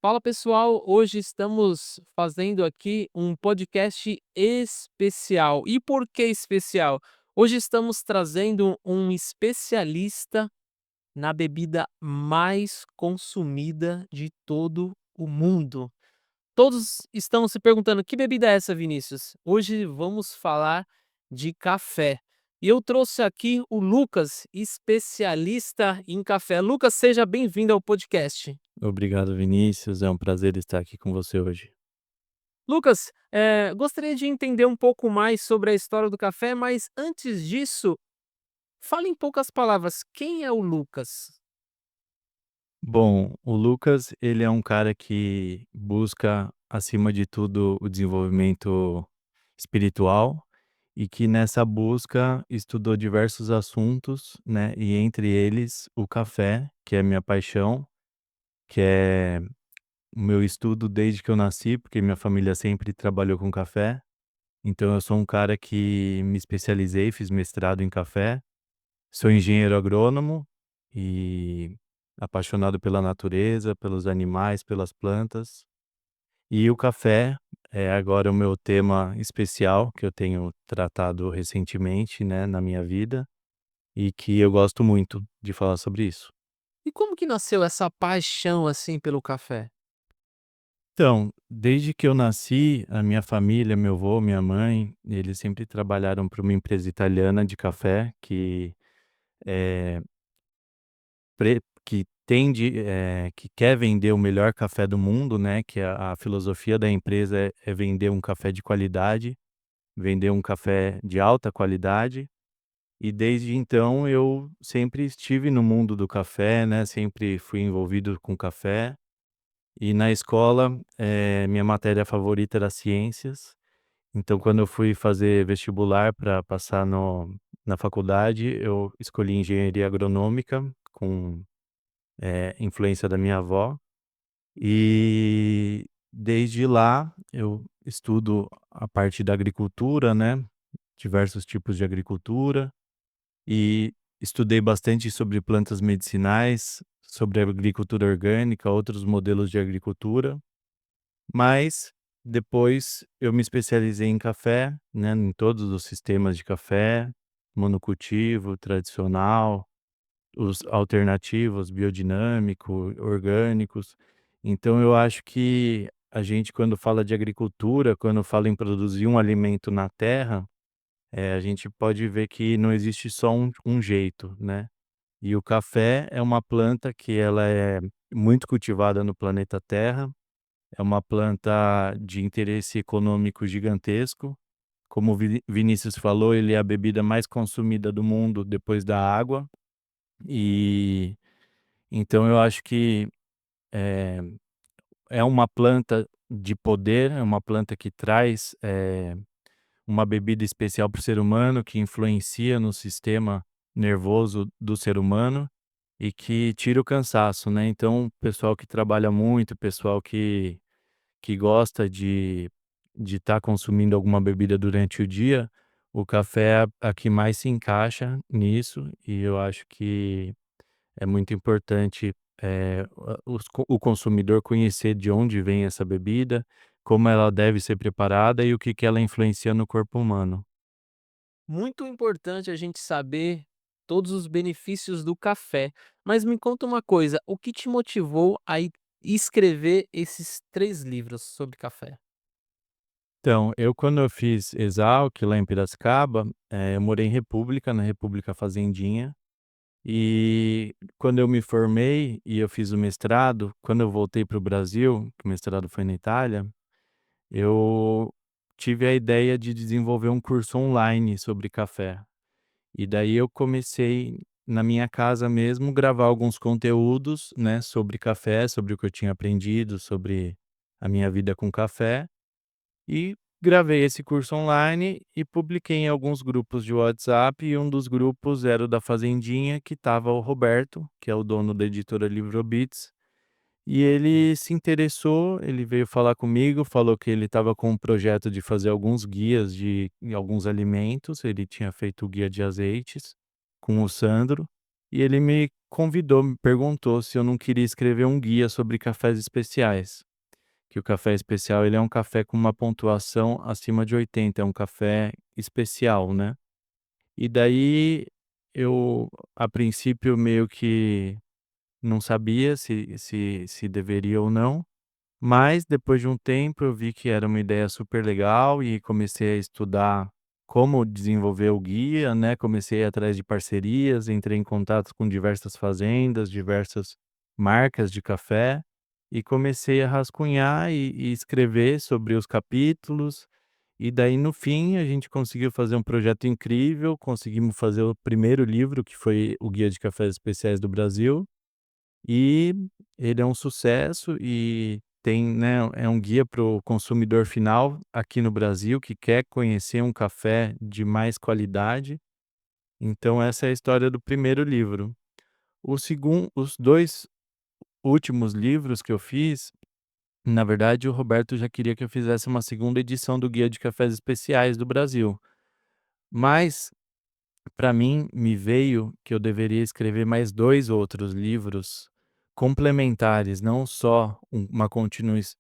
Fala pessoal, hoje estamos fazendo aqui um podcast especial. E por que especial? Hoje estamos trazendo um especialista na bebida mais consumida de todo o mundo. Todos estão se perguntando: "Que bebida é essa, Vinícius?". Hoje vamos falar de café. E eu trouxe aqui o Lucas, especialista em café. Lucas, seja bem-vindo ao podcast. Obrigado, Vinícius. É um prazer estar aqui com você hoje. Lucas, gostaria de entender um pouco mais sobre a história do café, mas antes disso, fale em poucas palavras, quem é o Lucas? Bom, o Lucas, ele é um cara que busca, acima de tudo, o desenvolvimento espiritual e que nessa busca estudou diversos assuntos, né? E entre eles o café, que é minha paixão, que é o meu estudo desde que eu nasci, porque minha família sempre trabalhou com café. Então eu sou um cara que me especializei, fiz mestrado em café. Sou engenheiro agrônomo e apaixonado pela natureza, pelos animais, pelas plantas. E o café é agora o meu tema especial que eu tenho tratado recentemente, né, na minha vida e que eu gosto muito de falar sobre isso. E como que nasceu essa paixão, assim, pelo café? Então, desde que eu nasci, a minha família, meu avô, minha mãe, eles sempre trabalharam para uma empresa italiana de café eh, que tende, que quer vender o melhor café do mundo, né, que a filosofia da empresa é vender um café de qualidade, vender um café de alta qualidade, e desde então eu sempre estive no mundo do café, né, sempre fui envolvido com café. E na escola, minha matéria favorita era ciências, então quando eu fui fazer vestibular para passar no na faculdade, eu escolhi engenharia agronômica com influência da minha avó. E desde lá eu estudo a parte da agricultura, né, diversos tipos de agricultura, e estudei bastante sobre plantas medicinais, sobre agricultura orgânica, outros modelos de agricultura, mas depois eu me especializei em café, né, em todos os sistemas de café, monocultivo, tradicional, os alternativos, biodinâmico, orgânicos. Então eu acho que a gente quando fala de agricultura, quando fala em produzir um alimento na terra, a gente pode ver que não existe só um jeito, né. E o café é uma planta que ela é muito cultivada no planeta Terra, é uma planta de interesse econômico gigantesco. Como o Vinícius falou, ele é a bebida mais consumida do mundo depois da água, e então eu acho que, eh, é uma planta de poder, é uma planta que traz, uma bebida especial para o ser humano, que influencia no sistema nervoso do ser humano e que tira o cansaço, né. Então, o pessoal que trabalha muito, o pessoal que gosta de estar consumindo alguma bebida durante o dia, o café é a que mais se encaixa nisso, e eu acho que é muito importante, o consumidor conhecer de onde vem essa bebida, como ela deve ser preparada e o que que ela influencia no corpo humano. Muito importante a gente saber todos os benefícios do café. Mas me conta uma coisa, o que te motivou a escrever esses 3 livros sobre café? Então, eu quando eu fiz Exalc lá em Piracicaba, eu morei em República, na República Fazendinha, e quando eu me formei e eu fiz o mestrado, quando eu voltei para o Brasil, que o mestrado foi na Itália, eu tive a ideia de desenvolver um curso online sobre café. E daí eu comecei, na minha casa mesmo, gravar alguns conteúdos, né, sobre café, sobre o que eu tinha aprendido, sobre a minha vida com café, e gravei esse curso online e publiquei em alguns grupos de WhatsApp, e um dos grupos era o da Fazendinha, que estava o Roberto, que é o dono da editora Livrobits, e ele se interessou, ele veio falar comigo, falou que ele estava com um projeto de fazer alguns guias de alguns alimentos, ele tinha feito o guia de azeites com o Sandro, e ele me convidou, me perguntou se eu não queria escrever um guia sobre cafés especiais, que o café especial ele é um café com uma pontuação acima de 80, é um café especial, né. E daí eu, a princípio, meio que não sabia se deveria ou não, mas depois de um tempo eu vi que era uma ideia super legal e comecei a estudar como desenvolver o guia, né, comecei a ir atrás de parcerias, entrei em contato com diversas fazendas, diversas marcas de café, e comecei a rascunhar e escrever sobre os capítulos, e daí no fim a gente conseguiu fazer um projeto incrível, conseguimos fazer o primeiro livro, que foi o Guia de Cafés Especiais do Brasil, e ele é um sucesso e tem, né, é um guia para o consumidor final aqui no Brasil que quer conhecer um café de mais qualidade. Então essa é a história do primeiro livro. Os 2 últimos livros que eu fiz, na verdade o Roberto já queria que eu fizesse uma segunda edição do Guia de Cafés Especiais do Brasil, mas para mim, me veio que eu deveria escrever mais 2 outros livros complementares, não só uma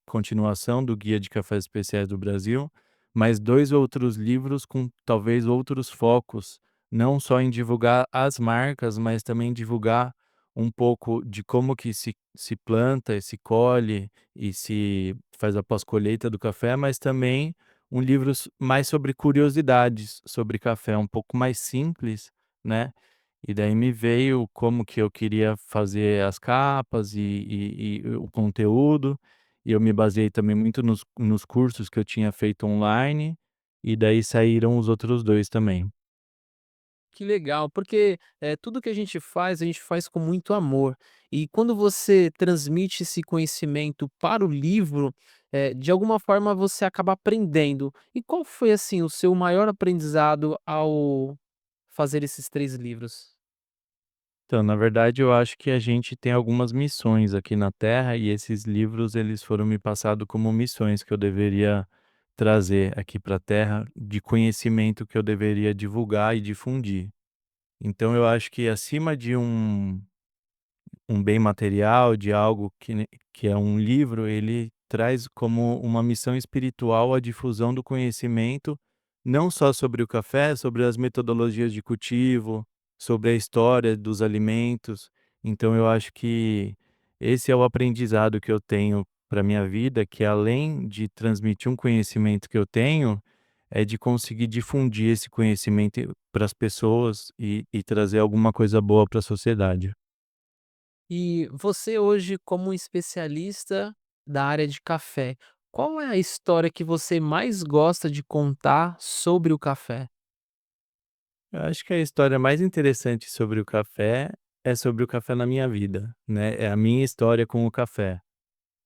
continuação do Guia de Cafés Especiais do Brasil, mas 2 outros livros com talvez outros focos, não só em divulgar as marcas, mas também divulgar um pouco de como que se planta e se colhe e se faz a pós-colheita do café, mas também um livro mais sobre curiosidades sobre café, um pouco mais simples, né, e daí me veio como que eu queria fazer as capas e o conteúdo, e eu me baseei também muito nos cursos que eu tinha feito online, e daí saíram os outros 2 também. Que legal, porque, tudo que a gente faz com muito amor. E quando você transmite esse conhecimento para o livro, de alguma forma você acaba aprendendo. E qual foi, assim, o seu maior aprendizado ao fazer esses 3 livros? Então, na verdade, eu acho que a gente tem algumas missões aqui na Terra e esses livros eles foram me passados como missões que eu deveria trazer aqui para a Terra, de conhecimento que eu deveria divulgar e difundir. Então eu acho que acima de um bem material, de algo que é um livro, ele traz como uma missão espiritual a difusão do conhecimento, não só sobre o café, sobre as metodologias de cultivo, sobre a história dos alimentos. Então eu acho que esse é o aprendizado que eu tenho para minha vida, que além de transmitir um conhecimento que eu tenho, é de conseguir difundir esse conhecimento para as pessoas e trazer alguma coisa boa para a sociedade. E você hoje, como um especialista da área de café, qual é a história que você mais gosta de contar sobre o café? Eu acho que a história mais interessante sobre o café é sobre o café na minha vida, né? É a minha história com o café.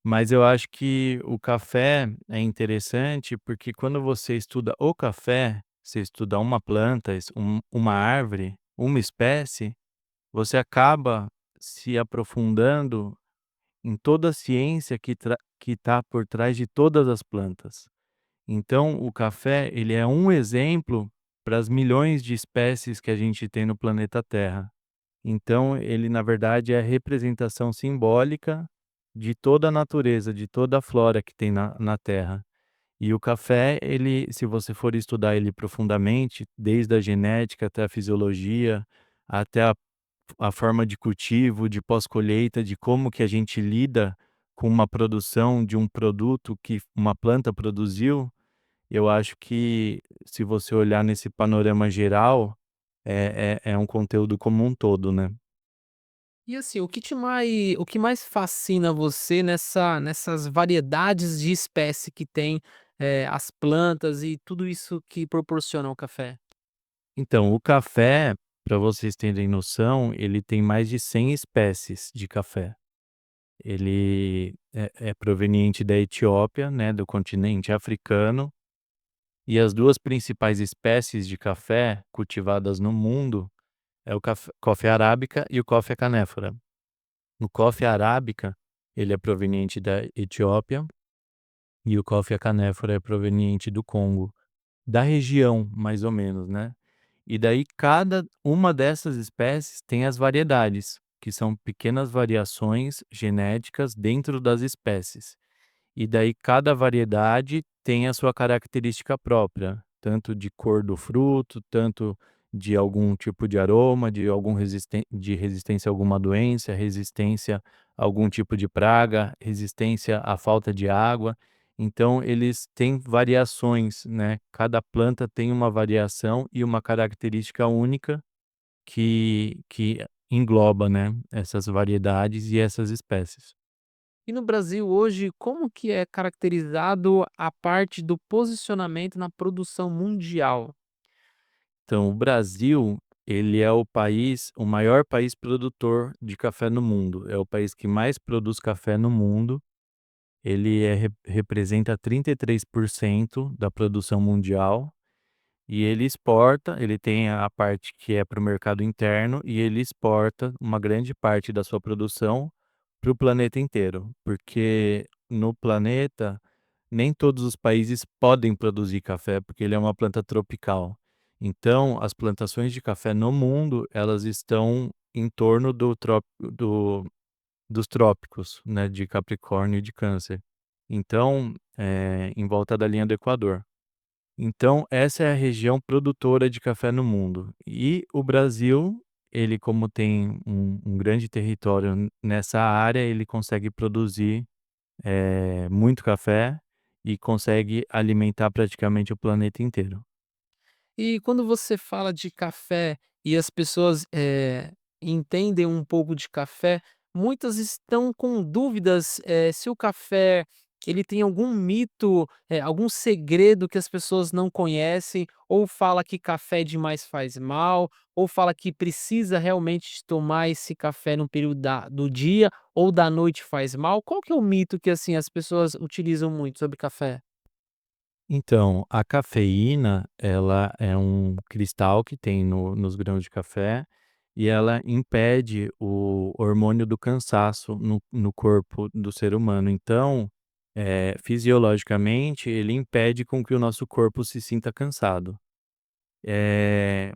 Mas eu acho que o café é interessante porque quando você estuda o café, você estuda uma planta, uma árvore, uma espécie, você acaba se aprofundando em toda a ciência que está por trás de todas as plantas. Então, o café, ele é um exemplo para as milhões de espécies que a gente tem no planeta Terra. Então, ele, na verdade, é a representação simbólica de toda a natureza, de toda a flora que tem na Terra. E o café, ele, se você for estudar ele profundamente, desde a genética até a fisiologia, até a forma de cultivo, de pós-colheita, de como que a gente lida com uma produção de um produto que uma planta produziu, eu acho que se você olhar nesse panorama geral, é um conteúdo como um todo, né. E assim, o que mais fascina você nessas variedades de espécie que tem, as plantas e tudo isso que proporciona o café? Então, o café, para vocês terem noção, ele tem mais de 100 espécies de café. Ele é proveniente da Etiópia, né, do continente africano, e as 2 principais espécies de café cultivadas no mundo é o Coffea arábica e o Coffea canephora. O Coffea arábica, ele é proveniente da Etiópia e o Coffea canephora é proveniente do Congo, da região mais ou menos, né. E daí cada uma dessas espécies tem as variedades, que são pequenas variações genéticas dentro das espécies. E daí cada variedade tem a sua característica própria, tanto de cor do fruto, tanto de algum tipo de aroma, de algum de resistência a alguma doença, resistência a algum tipo de praga, resistência à falta de água. Então eles têm variações, né? Cada planta tem uma variação e uma característica única que engloba, né, essas variedades e essas espécies. E no Brasil hoje, como que é caracterizado a parte do posicionamento na produção mundial? Então, o Brasil, ele é o maior país produtor de café no mundo. É o país que mais produz café no mundo. Ele representa 33% da produção mundial e ele exporta. Ele tem a parte que é para o mercado interno e ele exporta uma grande parte da sua produção para o planeta inteiro, porque no planeta nem todos os países podem produzir café, porque ele é uma planta tropical. Então, as plantações de café no mundo, elas estão em torno dos trópicos, né, de Capricórnio e de Câncer. Então, em volta da linha do Equador. Então, essa é a região produtora de café no mundo. E o Brasil, ele como tem um grande território nessa área, ele consegue produzir muito café e consegue alimentar praticamente o planeta inteiro. E quando você fala de café e as pessoas, entendem um pouco de café, muitas estão com dúvidas, se o café ele tem algum mito, algum segredo que as pessoas não conhecem, ou fala que café demais faz mal, ou fala que precisa realmente tomar esse café no período do dia ou da noite faz mal. Qual que é o mito que, assim, as pessoas utilizam muito sobre café? Então, a cafeína, ela é um cristal que tem nos grãos de café e ela impede o hormônio do cansaço no corpo do ser humano. Então, fisiologicamente, ele impede com que o nosso corpo se sinta cansado. Eh,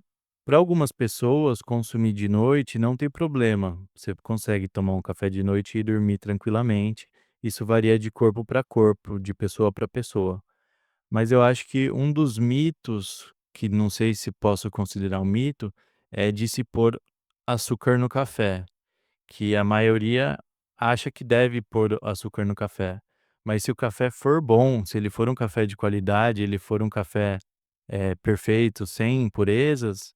Para algumas pessoas, consumir de noite não tem problema. Você consegue tomar um café de noite e dormir tranquilamente. Isso varia de corpo para corpo, de pessoa para pessoa. Mas eu acho que um dos mitos, que não sei se posso considerar um mito, é de se pôr açúcar no café, que a maioria acha que deve pôr açúcar no café. Mas se o café for bom, se ele for um café de qualidade, ele for um café, perfeito, sem impurezas,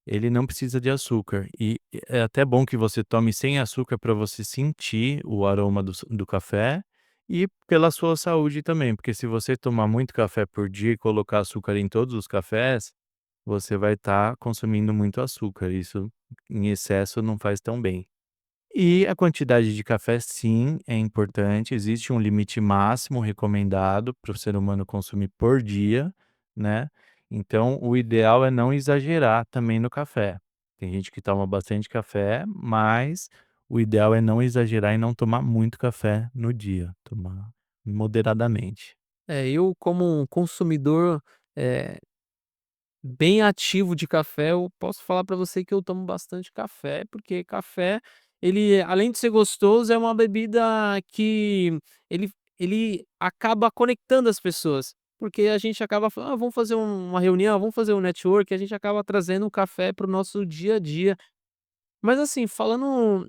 ele não precisa de açúcar. E é até bom que você tome sem açúcar para você sentir o aroma do café e pela sua saúde também, porque se você tomar muito café por dia e colocar açúcar em todos os cafés, você vai estar consumindo muito açúcar. Isso em excesso não faz tão bem. E a quantidade de café, sim, é importante. Existe um limite máximo recomendado para o ser humano consumir por dia, né? Então, o ideal é não exagerar também no café. Tem gente que toma bastante café, mas o ideal é não exagerar e não tomar muito café no dia, tomar moderadamente. Eu como um consumidor, eh bem ativo de café, eu posso falar para você que eu tomo bastante café, porque café, ele além de ser gostoso, é uma bebida que ele ele acaba conectando as pessoas, porque a gente acaba falando: "Ah, vamos fazer uma reunião, vamos fazer um network", a gente acaba trazendo o café para o nosso dia a dia. Mas assim, falando,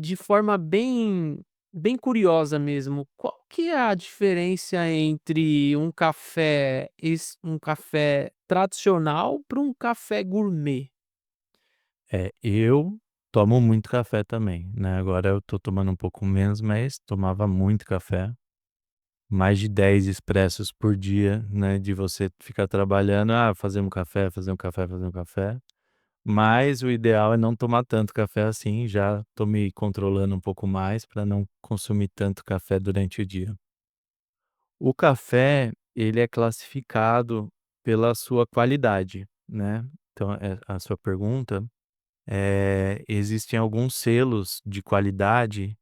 de forma bem curiosa mesmo, qual que é a diferença entre um café tradicional para um café gourmet? Eu tomo muito café também, né? Agora eu tô tomando um pouco menos, mas tomava muito café. Mais de 10 expressos por dia, né, de você ficar trabalhando, fazer um café, fazer um café, fazer um café. Mas o ideal é não tomar tanto café assim, já tô me controlando um pouco mais para não consumir tanto café durante o dia. O café, ele é classificado pela sua qualidade, né. Então, a sua pergunta, existem alguns selos de qualidade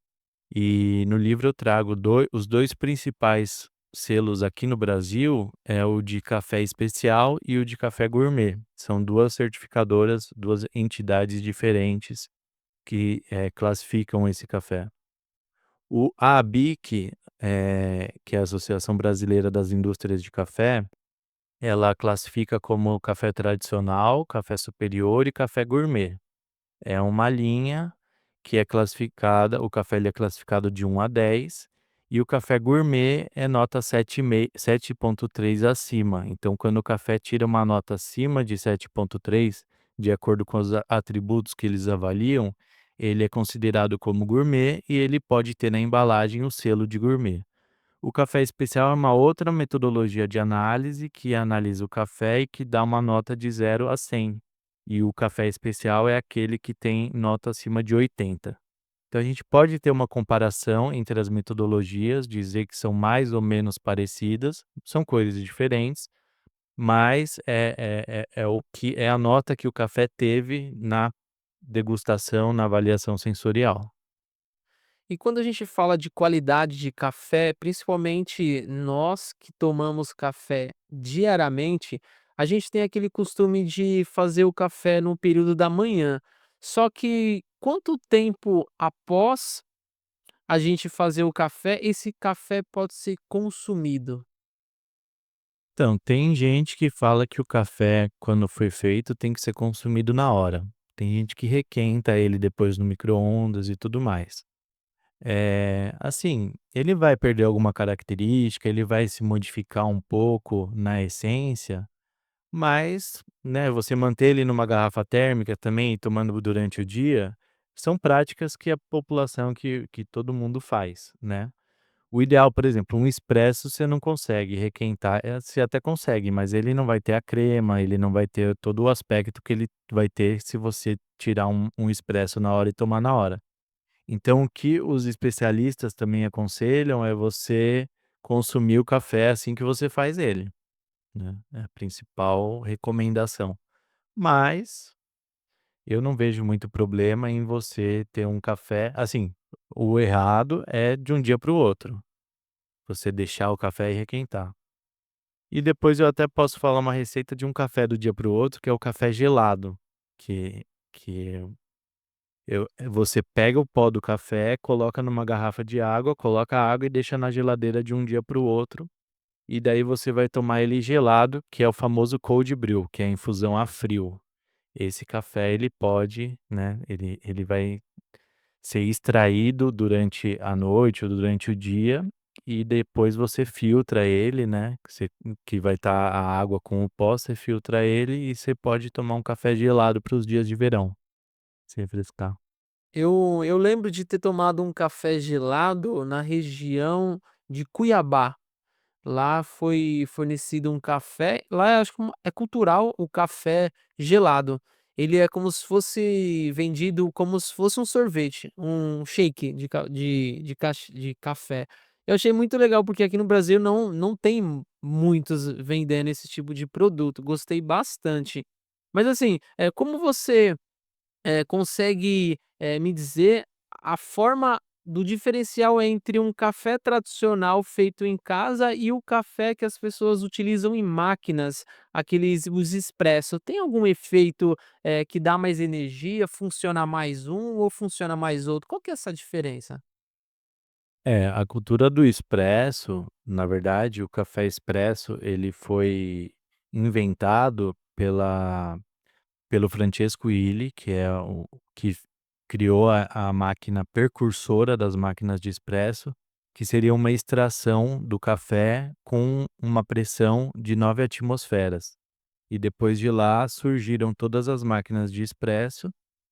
e no livro eu trago os 2 principais selos aqui no Brasil é o de café especial e o de café gourmet. São 2 certificadoras, 2 entidades diferentes que, classificam esse café. A ABIC, que é a Associação Brasileira das Indústrias de Café, ela classifica como café tradicional, café superior e café gourmet. É uma linha que é classificada, o café ele é classificado de 1 a 10 e o café gourmet é nota 7,3 acima. Então, quando o café tira uma nota acima de 7,3, de acordo com os atributos que eles avaliam, ele é considerado como gourmet e ele pode ter na embalagem o selo de gourmet. O café especial é uma outra metodologia de análise que analisa o café e que dá uma nota de 0 a 100. E o café especial é aquele que tem nota acima de 80. Então a gente pode ter uma comparação entre as metodologias, dizer que são mais ou menos parecidas, são coisas diferentes, mas é o que é a nota que o café teve na degustação, na avaliação sensorial. E quando a gente fala de qualidade de café, principalmente nós que tomamos café diariamente, a gente tem aquele costume de fazer o café no período da manhã. Só que quanto tempo após a gente fazer o café, esse café pode ser consumido? Então, tem gente que fala que o café, quando foi feito, tem que ser consumido na hora. Tem gente que requenta ele depois no micro-ondas e tudo mais. Assim, ele vai perder alguma característica, ele vai se modificar um pouco na essência, mas, né, você manter ele numa garrafa térmica também, tomando durante o dia, são práticas que a população, que todo mundo faz, né? O ideal, por exemplo, um expresso você não consegue requentar, você até consegue, mas ele não vai ter a crema, ele não vai ter todo o aspecto que ele vai ter se você tirar um expresso na hora e tomar na hora. Então o que os especialistas também aconselham é você consumir o café assim que você faz ele, né, é a principal recomendação. Mas eu não vejo muito problema em você ter um café assim, o errado é de um dia para o outro. Você deixar o café e requentar. E depois eu até posso falar uma receita de um café do dia para o outro, que é o café gelado, que você pega o pó do café, coloca numa garrafa de água, coloca a água e deixa na geladeira de um dia para o outro, e daí você vai tomar ele gelado, que é o famoso cold brew, que é a infusão a frio. Esse café ele pode, né, ele vai ser extraído durante a noite ou durante o dia, e depois você filtra ele, né, que vai estar a água com o pó, você filtra ele e você pode tomar um café gelado para os dias de verão, se refrescar. Eu lembro de ter tomado um café gelado na região de Cuiabá. Lá foi fornecido um café, lá eu acho que é cultural o café gelado. Ele é como se fosse vendido como se fosse um sorvete, um shake de café. Eu achei muito legal, porque aqui no Brasil não tem muitos vendendo esse tipo de produto, gostei bastante. Mas assim, como você consegue, me dizer a forma do diferencial entre um café tradicional feito em casa e o café que as pessoas utilizam em máquinas, aqueles os expresso. Tem algum efeito, que dá mais energia, funciona mais um ou funciona mais outro? Qual que é essa diferença? A cultura do expresso, na verdade, o café expresso, ele foi inventado pelo Francesco Illy, que é o que criou a máquina precursora das máquinas de expresso, que seria uma extração do café com uma pressão de 9 atmosferas. E depois de lá surgiram todas as máquinas de expresso,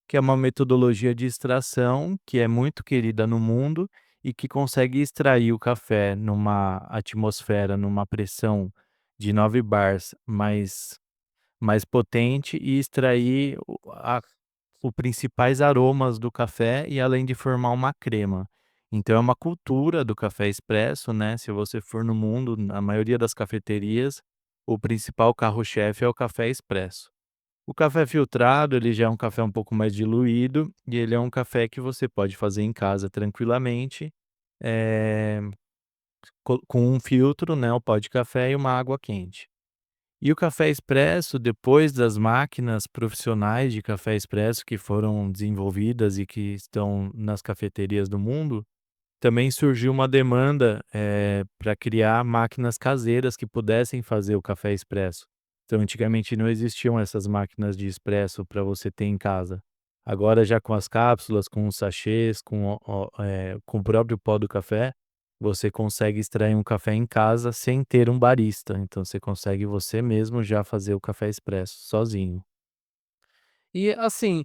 que é uma metodologia de extração que é muito querida no mundo e que consegue extrair o café numa atmosfera, numa pressão de 9 bars mais potente e extrair os principais aromas do café e além de formar uma crema. Então é uma cultura do café expresso, né, se você for no mundo, na maioria das cafeterias, o principal carro-chefe é o café expresso. O café filtrado, ele já é um café um pouco mais diluído e ele é um café que você pode fazer em casa tranquilamente, eh com um filtro, né, o pó de café e uma água quente. E o café expresso, depois das máquinas profissionais de café expresso que foram desenvolvidas e que estão nas cafeterias do mundo, também surgiu uma demanda, para criar máquinas caseiras que pudessem fazer o café expresso. Então, antigamente não existiam essas máquinas de expresso para você ter em casa. Agora já com as cápsulas, com os sachês, com o próprio pó do café, você consegue extrair um café em casa sem ter um barista. Então você consegue você mesmo já fazer o café expresso sozinho. E assim,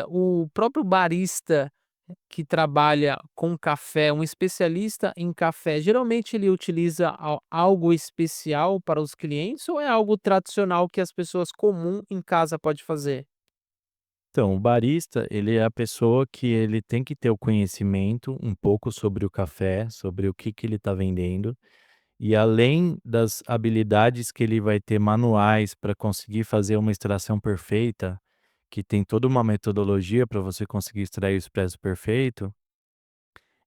o próprio barista que trabalha com café, um especialista em café, geralmente ele utiliza algo especial para os clientes ou é algo tradicional que as pessoas comum em casa pode fazer? Então, o barista, ele é a pessoa que ele tem que ter o conhecimento um pouco sobre o café, sobre o que ele está vendendo, e além das habilidades que ele vai ter manuais para conseguir fazer uma extração perfeita, que tem toda uma metodologia para você conseguir extrair o expresso perfeito,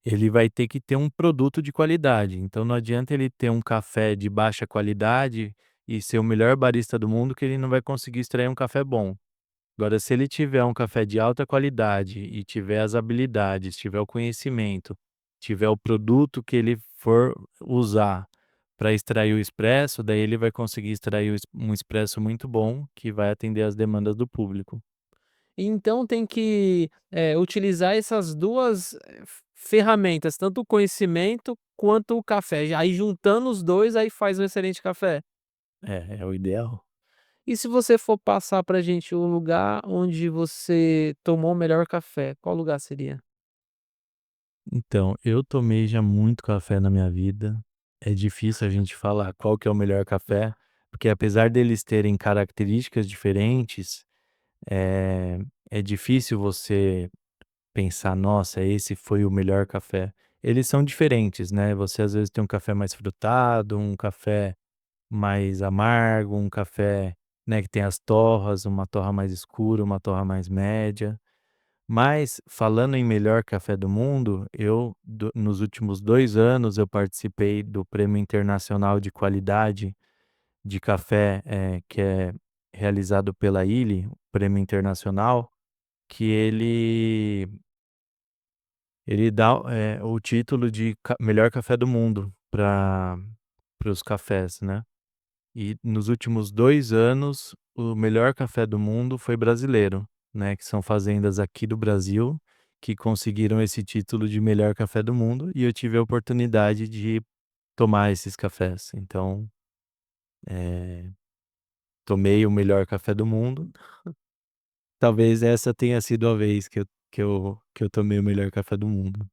ele vai ter que ter um produto de qualidade. Então não adianta ele ter um café de baixa qualidade e ser o melhor barista do mundo que ele não vai conseguir extrair um café bom. Agora, se ele tiver um café de alta qualidade e tiver as habilidades, tiver o conhecimento, tiver o produto que ele for usar para extrair o expresso, daí ele vai conseguir extrair um expresso muito bom que vai atender às demandas do público. Então tem que, utilizar essas 2 ferramentas, tanto o conhecimento quanto o café. Aí juntando os 2 aí faz um excelente café. É, é o ideal. E se você for passar pra gente o lugar onde você tomou o melhor café, qual lugar seria? Então, eu tomei já muito café na minha vida. É difícil a gente falar qual que é o melhor café, porque apesar deles terem características diferentes, é, é difícil você pensar: "Nossa, esse foi o melhor café". Eles são diferentes, né, você às vezes tem um café mais frutado, um café mais amargo, um café, né, que tem as torras, uma torra mais escura, uma torra mais média. Mas falando em melhor café do mundo, nos últimos 2 anos eu participei do Prêmio Internacional de Qualidade de Café, que é realizado pela ILI, o prêmio internacional, que ele dá, o título de melhor café do mundo para os cafés, né. E nos últimos 2 anos, o melhor café do mundo foi brasileiro, né, que são fazendas aqui do Brasil, que conseguiram esse título de melhor café do mundo, e eu tive a oportunidade de tomar esses cafés. Então, eh, tomei o melhor café do mundo. Talvez essa tenha sido a vez que eu tomei o melhor café do mundo.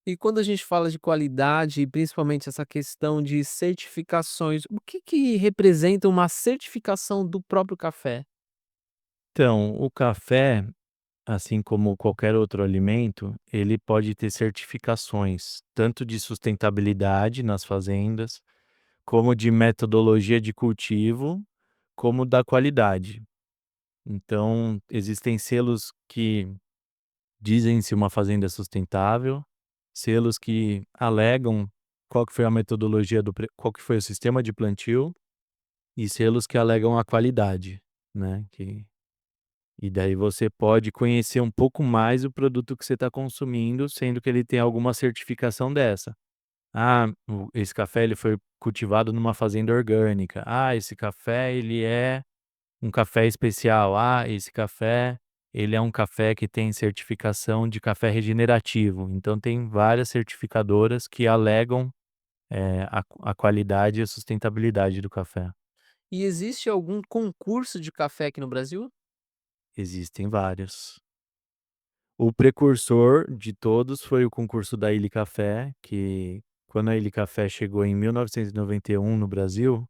E quando a gente fala de qualidade e principalmente essa questão de certificações, o que que representa uma certificação do próprio café? Então, o café, assim como qualquer outro alimento, ele pode ter certificações, tanto de sustentabilidade nas fazendas, como de metodologia de cultivo, como da qualidade. Então, existem selos que dizem se uma fazenda é sustentável, selos que alegam qual que foi a metodologia qual que foi o sistema de plantio, e selos que alegam a qualidade, né, e daí você pode conhecer um pouco mais o produto que você está consumindo, sendo que ele tem alguma certificação dessa. Ah, esse café ele foi cultivado numa fazenda orgânica. Ah, esse café ele é um café especial. Ah, esse café ele é um café que tem certificação de café regenerativo. Então tem várias certificadoras que alegam, a qualidade e a sustentabilidade do café. E existe algum concurso de café aqui no Brasil? Existem vários. O precursor de todos foi o concurso da Ilha Café, que quando a Ilha Café chegou em 1991 no Brasil,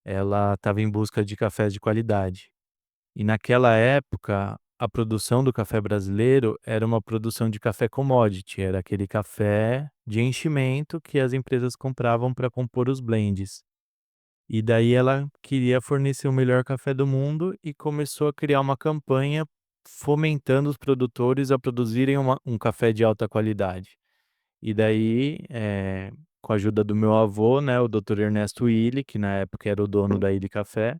ela estava em busca de cafés de qualidade. E naquela época, a produção do café brasileiro era uma produção de café commodity, era aquele café de enchimento que as empresas compravam para compor os blends. E daí ela queria fornecer o melhor café do mundo e começou a criar uma campanha fomentando os produtores a produzirem um café de alta qualidade. E daí, com a ajuda do meu avô, né, o Dr. Ernesto Illy, que na época era o dono da Illy Café,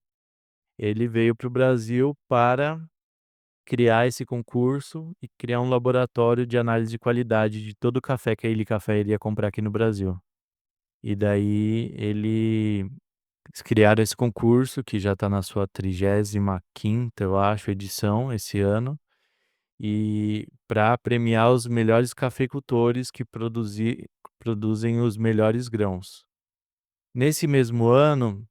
ele veio para o Brasil para criar esse concurso e criar um laboratório de análise de qualidade de todo o café que a Illy Café iria comprar aqui no Brasil. E daí eles criaram esse concurso que já está na sua 35ª, eu acho, edição esse ano, e para premiar os melhores cafeicultores que produzem os melhores grãos. Nesse mesmo ano,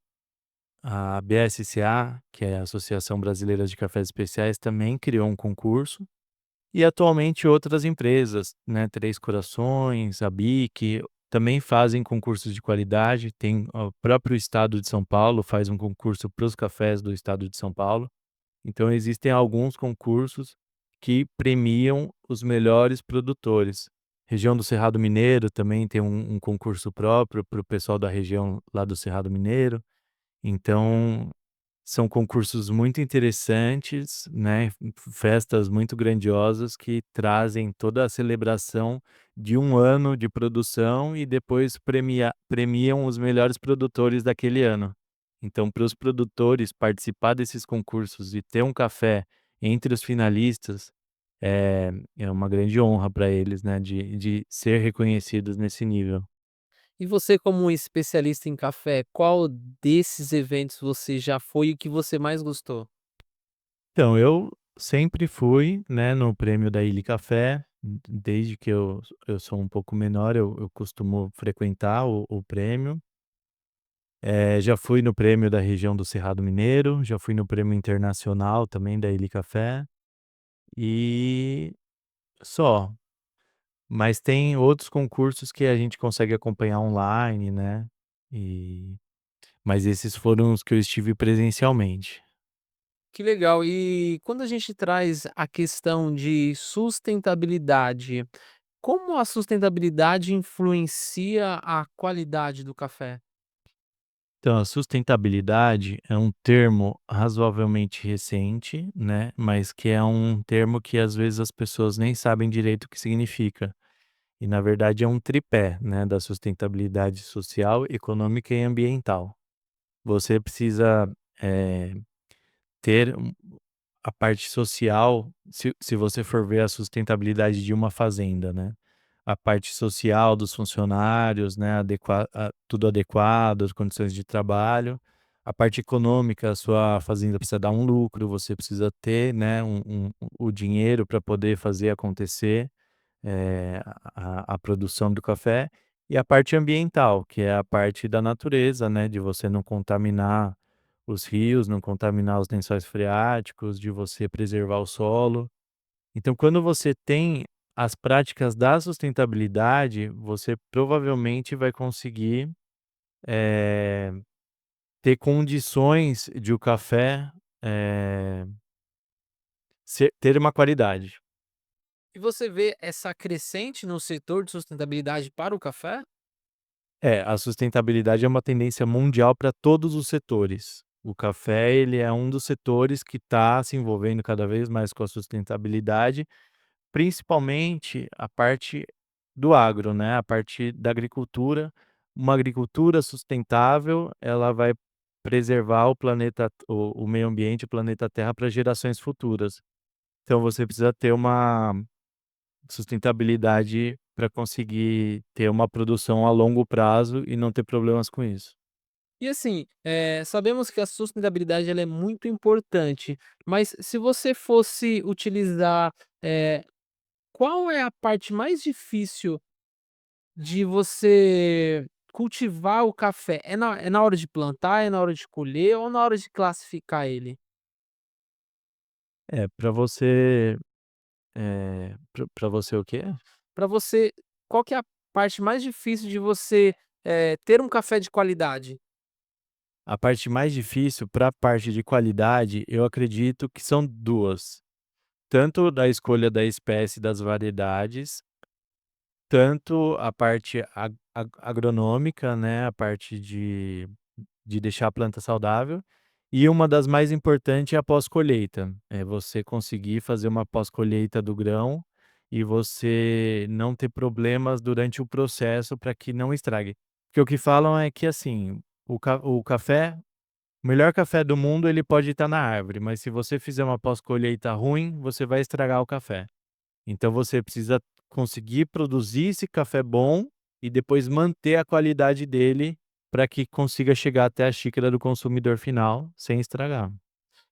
a BSCA, que é a Associação Brasileira de Cafés Especiais, também criou um concurso e atualmente outras empresas, né, Três Corações, a BIC, também fazem concursos de qualidade. Tem o próprio estado de São Paulo faz um concurso para os cafés do estado de São Paulo. Então existem alguns concursos que premiam os melhores produtores. Região do Cerrado Mineiro também tem um concurso próprio para o pessoal da região lá do Cerrado Mineiro. Então, são concursos muito interessantes, né, festas muito grandiosas que trazem toda a celebração de um ano de produção e depois premiam os melhores produtores daquele ano. Então, para os produtores participar desses concursos e ter um café entre os finalistas, é uma grande honra para eles, né, de ser reconhecidos nesse nível. E você, como um especialista em café, qual desses eventos você já foi e o que você mais gostou? Então, eu sempre fui, né, no prêmio da Ilha Café, desde que eu sou um pouco menor, eu costumo frequentar o prêmio. Já fui no prêmio da região do Cerrado Mineiro, já fui no prêmio internacional também da Ilha Café, e só. Mas tem outros concursos que a gente consegue acompanhar online, né, e mas esses foram os que eu estive presencialmente. Que legal. E quando a gente traz a questão de sustentabilidade, como a sustentabilidade influencia a qualidade do café? Então, a sustentabilidade é um termo razoavelmente recente, né, mas que é um termo que às vezes as pessoas nem sabem direito o que significa. E na verdade é um tripé, né, da sustentabilidade social, econômica e ambiental. Você precisa, eh, ter a parte social, se você for ver a sustentabilidade de uma fazenda, né, a parte social dos funcionários, né, tudo adequado, as condições de trabalho. A parte econômica, a sua fazenda precisa dar um lucro, você precisa ter, né, o dinheiro para poder fazer acontecer, a produção do café. E a parte ambiental, que é a parte da natureza, né, de você não contaminar os rios, não contaminar os lençóis freáticos, de você preservar o solo. Então, quando você tem as práticas da sustentabilidade, você provavelmente vai conseguir, eh, ter condições de o café, eh, ter uma qualidade. E você vê essa crescente no setor de sustentabilidade para o café? A sustentabilidade é uma tendência mundial para todos os setores. O café, ele é um dos setores que está se envolvendo cada vez mais com a sustentabilidade. Principalmente a parte do agro, né, a parte da agricultura. Uma agricultura sustentável, ela vai preservar o planeta, o meio ambiente, o planeta Terra para gerações futuras. Então você precisa ter uma sustentabilidade para conseguir ter uma produção a longo prazo e não ter problemas com isso. E assim, sabemos que a sustentabilidade ela é muito importante, mas se você fosse utilizar, eh, qual é a parte mais difícil de você cultivar o café? É na hora de plantar, é na hora de colher ou na hora de classificar ele? Para você, para você o quê? Para você, qual que é a parte mais difícil de você, ter um café de qualidade? A parte mais difícil para a parte de qualidade, eu acredito que são 2. Tanto da escolha da espécie das variedades, tanto a parte agronômica, né, a parte de deixar a planta saudável, e uma das mais importantes é a pós-colheita, é você conseguir fazer uma pós-colheita do grão e você não ter problemas durante o processo para que não estrague. Porque o que falam é que, assim, o melhor café do mundo, ele pode estar na árvore, mas se você fizer uma pós-colheita ruim, você vai estragar o café. Então você precisa conseguir produzir esse café bom e depois manter a qualidade dele para que consiga chegar até a xícara do consumidor final sem estragar.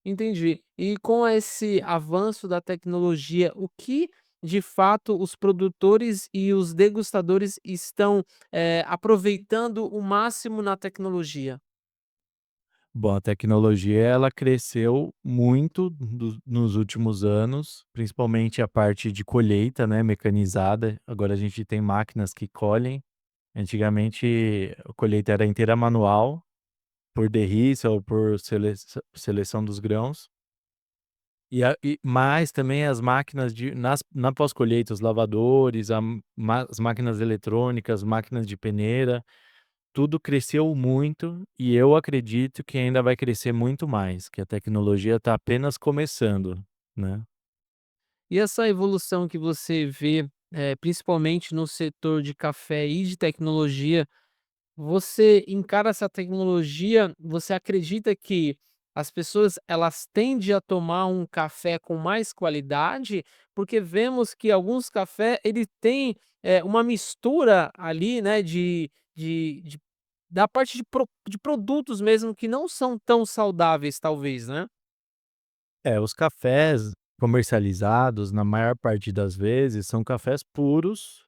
Entendi. E com esse avanço da tecnologia, o que de fato os produtores e os degustadores estão, aproveitando o máximo na tecnologia? Bom, a tecnologia ela cresceu muito nos últimos anos, principalmente a parte de colheita, né, mecanizada. Agora a gente tem máquinas que colhem. Antigamente a colheita era inteira manual, por derriça ou por seleção dos grãos. Mas também as máquinas na pós-colheita, os lavadores, as máquinas eletrônicas, máquinas de peneira, tudo cresceu muito e eu acredito que ainda vai crescer muito mais, que a tecnologia está apenas começando, né. E essa evolução que você vê, principalmente no setor de café e de tecnologia, você encara essa tecnologia, você acredita que as pessoas elas tendem a tomar um café com mais qualidade? Porque vemos que alguns café ele tem, uma mistura ali, né, de da parte de produtos mesmo que não são tão saudáveis talvez, né? É, os cafés comercializados, na maior parte das vezes, são cafés puros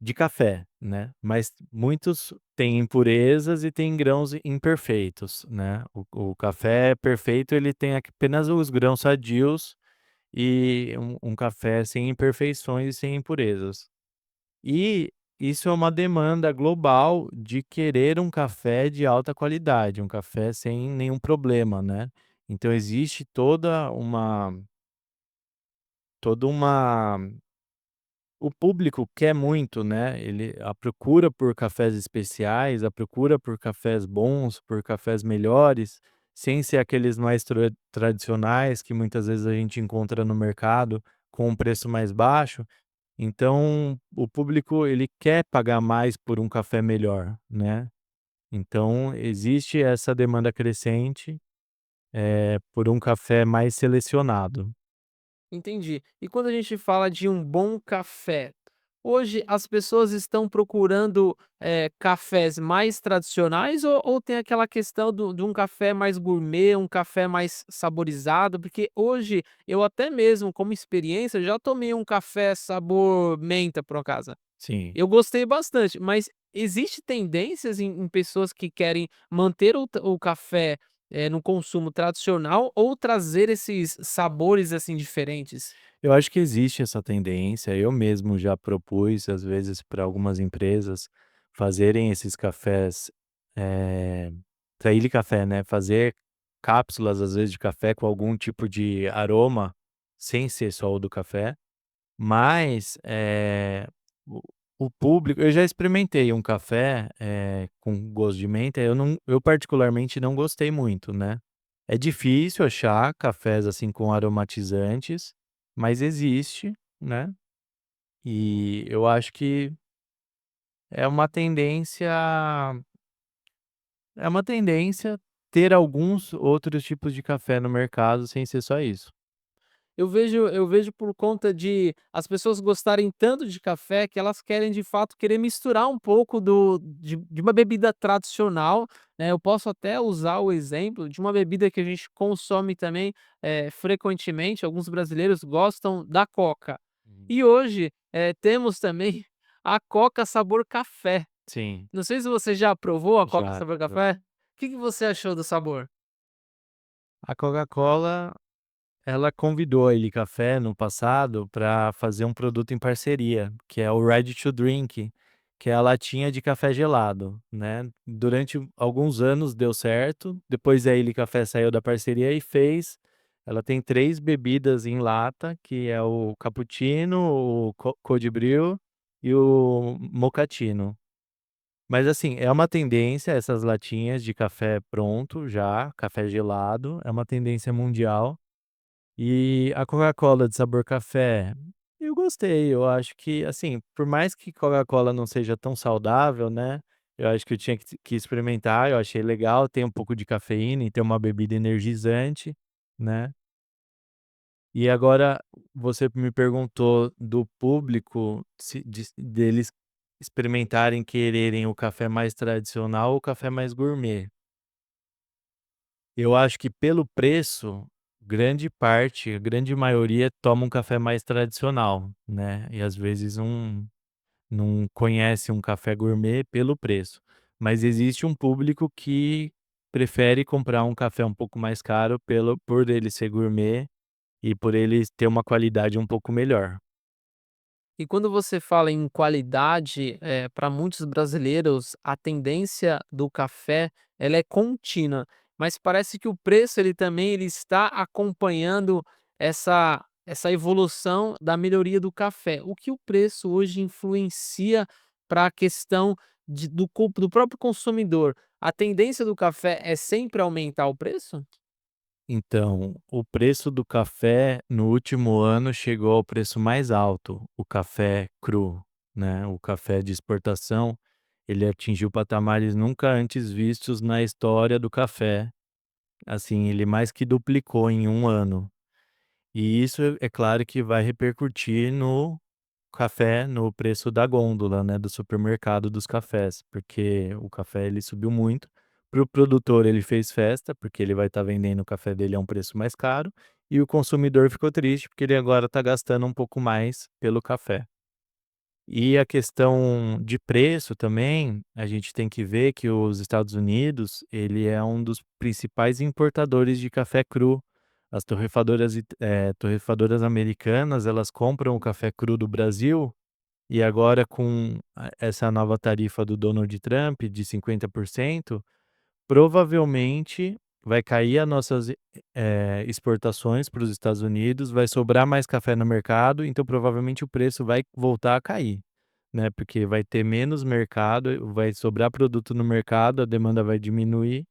de café, né, mas muitos têm impurezas e têm grãos imperfeitos, né. O café perfeito, ele tem apenas os grãos sadios e um café sem imperfeições e sem impurezas. E isso é uma demanda global de querer um café de alta qualidade, um café sem nenhum problema, né. Então existe toda uma o público quer muito, né, a procura por cafés especiais, a procura por cafés bons, por cafés melhores, sem ser aqueles mais tradicionais que muitas vezes a gente encontra no mercado com um preço mais baixo. Então, o público ele quer pagar mais por um café melhor, né. Então existe essa demanda crescente, por um café mais selecionado. Entendi. E quando a gente fala de um bom café, hoje as pessoas estão procurando, cafés mais tradicionais ou tem aquela questão de um café mais gourmet, um café mais saborizado? Porque hoje eu até mesmo, como experiência, já tomei um café sabor menta, por acaso. Sim. Eu gostei bastante, mas existe tendências em pessoas que querem manter o café, no consumo tradicional ou trazer esses sabores, assim, diferentes? Eu acho que existe essa tendência. Eu mesmo já propus, às vezes, para algumas empresas fazerem esses cafés, eh, para ele café, né? Fazer cápsulas, às vezes, de café com algum tipo de aroma, sem ser só o do café. Mas o, o público, eu já experimentei um café com gosto de menta. Eu particularmente não gostei muito, né? É difícil achar cafés, assim, com aromatizantes, mas existe, né, e eu acho que é uma tendência é uma tendência ter alguns outros tipos de café no mercado sem ser só isso. Eu vejo por conta de as pessoas gostarem tanto de café que elas querem de fato querer misturar um pouco de uma bebida tradicional, né, eu posso até usar o exemplo de uma bebida que a gente consome também, frequentemente, alguns brasileiros gostam da coca. Uhum. E hoje, temos também a coca sabor café. Sim, Não sei se você já provou a coca já, sabor já. café? O que que você achou do sabor? A Coca-Cola, ela convidou a Ilha Café no passado para fazer um produto em parceria, que é o Ready to Drink, que é a latinha de café gelado, né. Durante alguns anos deu certo, depois a Ilha Café saiu da parceria e fez. Ela tem 3 bebidas em lata, que é o cappuccino, o cold brew e o mochaccino. Mas assim, é uma tendência essas latinhas de café pronto já, café gelado, é uma tendência mundial. E a Coca-Cola de sabor café, Eu gostei, eu acho que, assim, por mais que Coca-Cola não seja tão saudável, né, eu acho que eu tinha que experimentar, eu achei legal, tem um pouco de cafeína e tem uma bebida energizante, né. E agora você me perguntou do público se deles experimentarem, quererem o café mais tradicional ou o café mais gourmet. Eu acho que pelo preço, grande parte, a grande maioria toma um café mais tradicional, né, e às vezes não conhece um café gourmet pelo preço. Mas existe um público que prefere comprar um café um pouco mais caro por ele ser gourmet e por ele ter uma qualidade um pouco melhor. E quando você fala em qualidade, para muitos brasileiros, a tendência do café, ela é contínua, mas parece que o preço ele está acompanhando essa evolução da melhoria do café. O que o preço hoje influencia para a questão do próprio consumidor? A tendência do café é sempre aumentar o preço? Então, o preço do café no último ano chegou ao preço mais alto, o café cru, né, o café de exportação, ele atingiu patamares nunca antes vistos na história do café. Assim, ele mais que duplicou em um ano. E isso é claro que vai repercutir no café, no preço da gôndola, né, do supermercado dos cafés, porque o café ele subiu muito. Para o produtor ele fez festa, porque ele vai estar vendendo o café dele a um preço mais caro, e o consumidor ficou triste, porque ele agora está gastando um pouco mais pelo café. E a questão de preço também, a gente tem que ver que os Estados Unidos, ele é um dos principais importadores de café cru. As torrefadoras americanas, elas compram o café cru do Brasil e agora com essa nova tarifa do Donald Trump de 50%, provavelmente vai cair as nossas, exportações para os Estados Unidos, vai sobrar mais café no mercado, então provavelmente o preço vai voltar a cair, né, porque vai ter menos mercado, vai sobrar produto no mercado, a demanda vai diminuir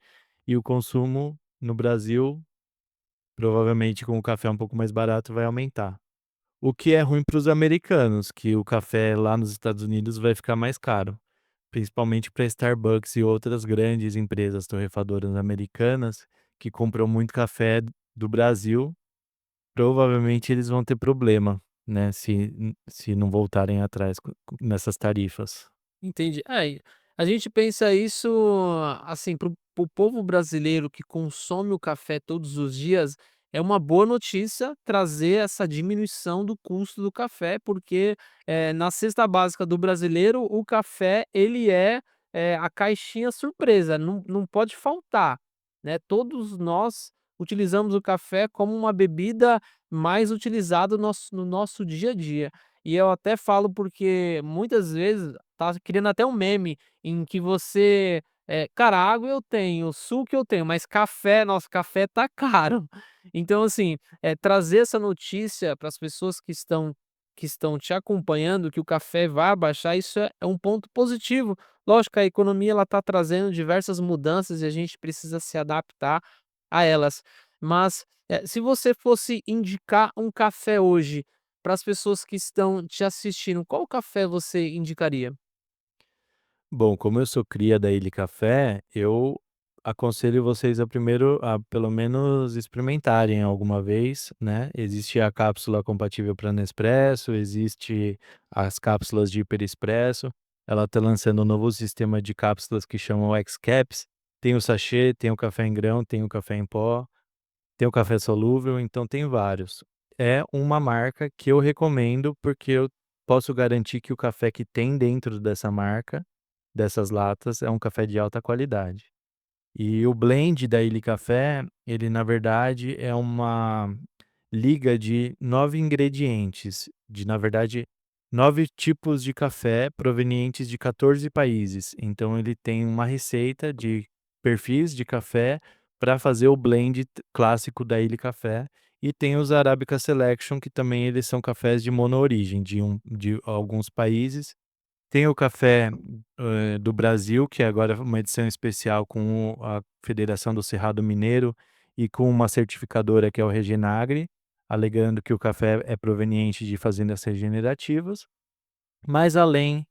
e o consumo no Brasil, provavelmente com o café um pouco mais barato, vai aumentar. O que é ruim para os americanos, que o café lá nos Estados Unidos vai ficar mais caro, principalmente para Starbucks e outras grandes empresas torrefadoras americanas que compram muito café do Brasil, provavelmente eles vão ter problema, né, se não voltarem atrás nessas tarifas. Entendi. É, e a gente pensa isso, assim, para o povo brasileiro que consome o café todos os dias, é uma boa notícia trazer essa diminuição do custo do café, porque, na cesta básica do brasileiro, o café ele é a caixinha surpresa, não pode faltar, né. Todos nós utilizamos o café como uma bebida mais utilizada no nosso dia a dia. E eu até falo porque muitas vezes tá criando até um meme em que você, cara, água eu tenho, suco eu tenho, mas café, nossa, café tá caro. Então assim, trazer essa notícia para as pessoas que estão te acompanhando, que o café vai abaixar, isso é um ponto positivo. Lógico, a economia ela tá trazendo diversas mudanças e a gente precisa se adaptar a elas. Mas, se você fosse indicar um café hoje para as pessoas que estão te assistindo, qual café você indicaria? Bom, como eu sou cria da Ilha Café, eu aconselho vocês a pelo menos experimentarem alguma vez, né. Existe a cápsula compatível para Nespresso, existe as cápsulas de hiper expresso. Ela está lançando um novo sistema de cápsulas que chamam X-Caps. Tem o sachê, tem o café em grão, tem o café em pó, tem o café solúvel, então tem vários. É uma marca que eu recomendo, porque eu posso garantir que o café que tem dentro dessa marca, dessas latas, é um café de alta qualidade. E o blend da Ilha Café, ele na verdade é uma liga de 9 ingredientes, na verdade, 9 tipos de café provenientes de 14 países. Então ele tem uma receita de perfis de café para fazer o blend clássico da Ilha Café, e tem os Arabica Selection, que também eles são cafés de mono-origem de alguns países. Tem o café, do Brasil, que agora é uma edição especial com a Federação do Cerrado Mineiro e com uma certificadora que é o Reginagre. alegando que o café é proveniente de fazendas regenerativas, mas além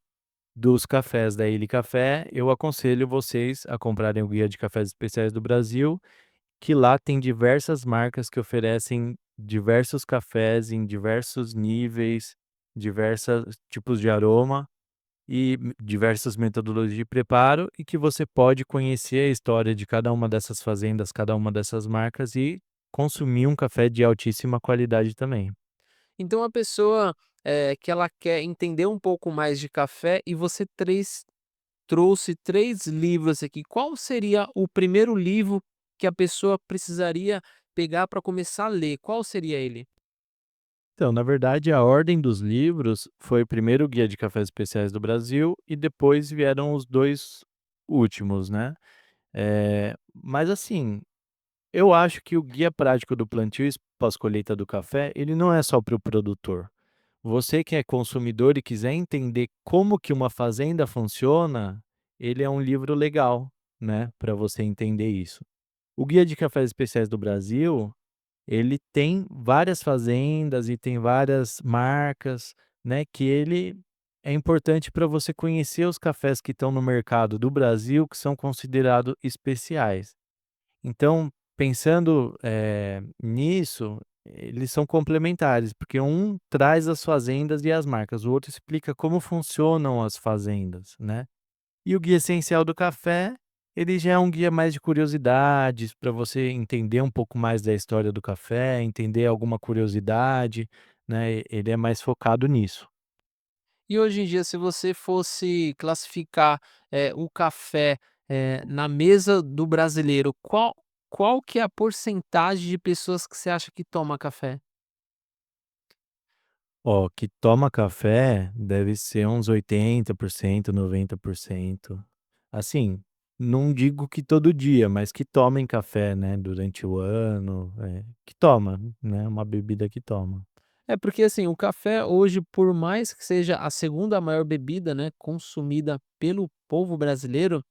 dos cafés da Ilha Café, eu aconselho vocês a comprarem o Guia de Cafés Especiais do Brasil, que lá tem diversas marcas que oferecem diversos cafés em diversos níveis, diversos tipos de aroma e diversas metodologias de preparo, e que você pode conhecer a história de cada uma dessas fazendas, cada uma dessas marcas e consumir um café de altíssima qualidade também. Então a pessoa, que ela quer entender um pouco mais de café e você trouxe 3 livros aqui. Qual seria o primeiro livro que a pessoa precisaria pegar para começar a ler? Qual seria ele? Então, na verdade, a ordem dos livros foi primeiro o Guia de Cafés Especiais do Brasil e depois vieram os 2 últimos, né. Mas assim, eu acho que o Guia Prático do Plantio e Pós-Colheita do Café, ele não é só para o produtor. Você que é consumidor e quiser entender como que uma fazenda funciona, ele é um livro legal, né, para você entender isso. O Guia de Cafés Especiais do Brasil, ele tem várias fazendas e tem várias marcas, né, que ele é importante para você conhecer os cafés que estão no mercado do Brasil, que são considerados especiais. Então, pensando, nisso, eles são complementares, porque um traz as fazendas e as marcas, o outro explica como funcionam as fazendas, né. E o guia essencial do café, ele já é um guia mais de curiosidades, para você entender um pouco mais da história do café, entender alguma curiosidade, né, ele é mais focado nisso. E hoje em dia, se você fosse classificar, o café, na mesa do brasileiro, qual que é a porcentagem de pessoas que você acha que toma café? Ó, que toma café deve ser uns 80%, 90%. Assim, não digo que todo dia, mas que tomem café, né, durante o ano, que toma, né, uma bebida que toma. É porque, assim, o café hoje, por mais que seja a segunda maior bebida, né, consumida pelo povo brasileiro,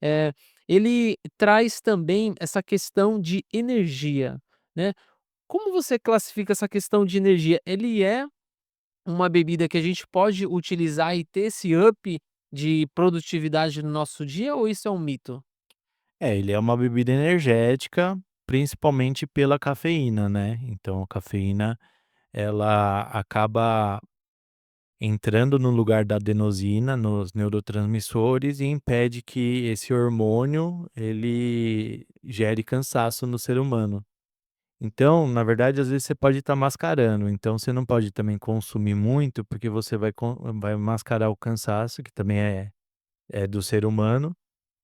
eh, ele traz também essa questão de energia, né. Como você classifica essa questão de energia? Ele é uma bebida que a gente pode utilizar e ter esse up de produtividade no nosso dia ou isso é um mito? Ele é uma bebida energética, principalmente pela cafeína, né, então a cafeína, ela acaba entrando no lugar da adenosina nos neurotransmissores e impede que esse hormônio, ele gere cansaço no ser humano. Então, na verdade, às vezes você pode estar mascarando, então você não pode também consumir muito, porque você vai mascarar o cansaço, que também é do ser humano,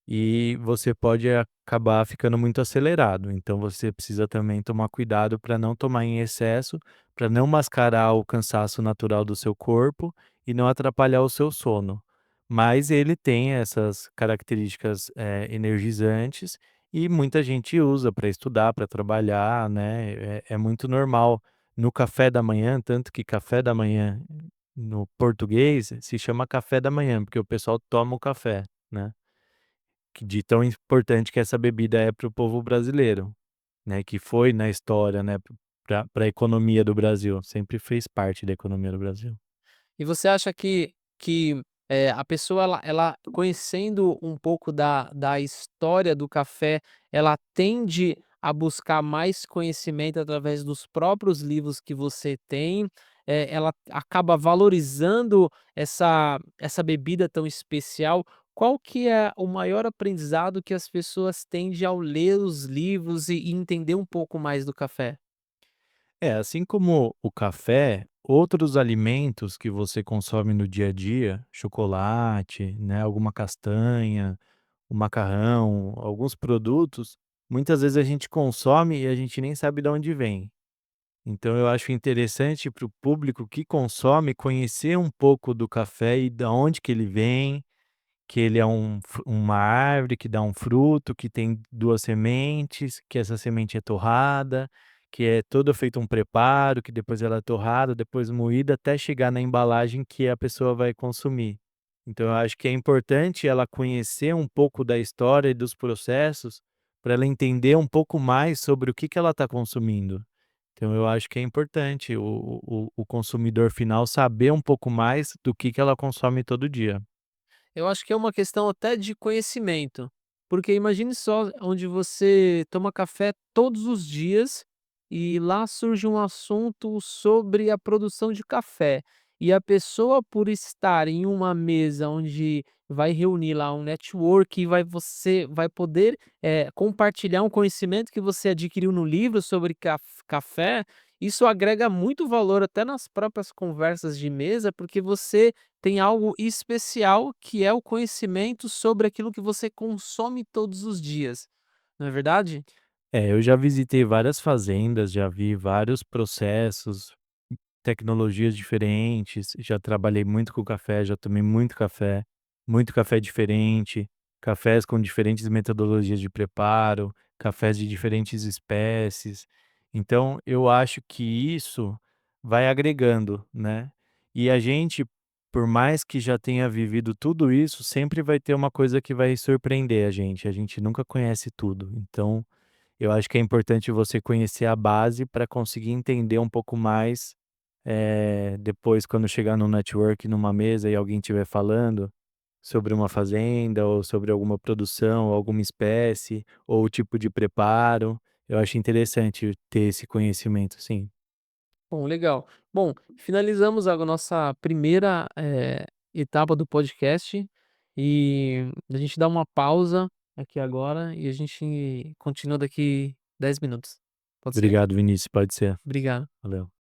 e você pode acabar ficando muito acelerado. Então você precisa também tomar cuidado para não tomar em excesso, para não mascarar o cansaço natural do seu corpo e não atrapalhar o seu sono. Mas ele tem essas características, energizantes, e muita gente usa para estudar, para trabalhar, né, é muito normal. No café da manhã, tanto que café da manhã no português se chama café da manhã, porque o pessoal toma o café, né. Que de tão importante que essa bebida é para o povo brasileiro, né, que foi na história, né, pra economia do Brasil, sempre fez parte da economia do Brasil. E você acha que a pessoa ela conhecendo um pouco da história do café, ela tende a buscar mais conhecimento através dos próprios livros que você tem, ela acaba valorizando essa bebida tão especial. Qual que é o maior aprendizado que as pessoas têm de ao ler os livros e entender um pouco mais do café? Assim como o café, outros alimentos que você consome no dia a dia, chocolate, né, alguma castanha, o macarrão, alguns produtos, muitas vezes a gente consome e a gente nem sabe de onde vem. Então eu acho interessante para o público que consome conhecer um pouco do café e da onde que ele vem, que ele é uma árvore que dá um fruto, que tem 2 sementes, que essa semente é torrada, que é todo feito um preparo, que depois ela é torrada, depois moída, até chegar na embalagem que a pessoa vai consumir. Então eu acho que é importante ela conhecer um pouco da história e dos processos, para ela entender um pouco mais sobre o que que ela está consumindo. Então eu acho que é importante o consumidor final saber um pouco mais do que ela consome todo dia. Eu acho que é uma questão até de conhecimento, porque imagine só onde você toma café todos os dias e lá surge um assunto sobre a produção de café. E a pessoa, por estar em uma mesa onde vai reunir lá um network e você vai poder compartilhar um conhecimento que você adquiriu no livro sobre café, isso agrega muito valor até nas próprias conversas de mesa, porque você tem algo especial que é o conhecimento sobre aquilo que você consome todos os dias, não é verdade? É, eu já visitei várias fazendas, já vi vários processos, tecnologias diferentes, já trabalhei muito com café, já tomei muito café diferente, cafés com diferentes metodologias de preparo, cafés de diferentes espécies. Então, eu acho que isso vai agregando, né? E a gente, por mais que já tenha vivido tudo isso, sempre vai ter uma coisa que vai surpreender a gente. A gente nunca conhece tudo. Então, eu acho que é importante você conhecer a base para conseguir entender um pouco mais, depois quando chegar no network, numa mesa e alguém estiver falando sobre uma fazenda ou sobre alguma produção, ou alguma espécie, ou o tipo de preparo, eu acho interessante ter esse conhecimento, sim. Bom, legal. Bom, finalizamos a nossa primeira, etapa do podcast e a gente dá uma pausa aqui agora e a gente continua daqui 10 minutos. Pode ser? Obrigado, Vinícius, pode ser. Obrigado. Valeu.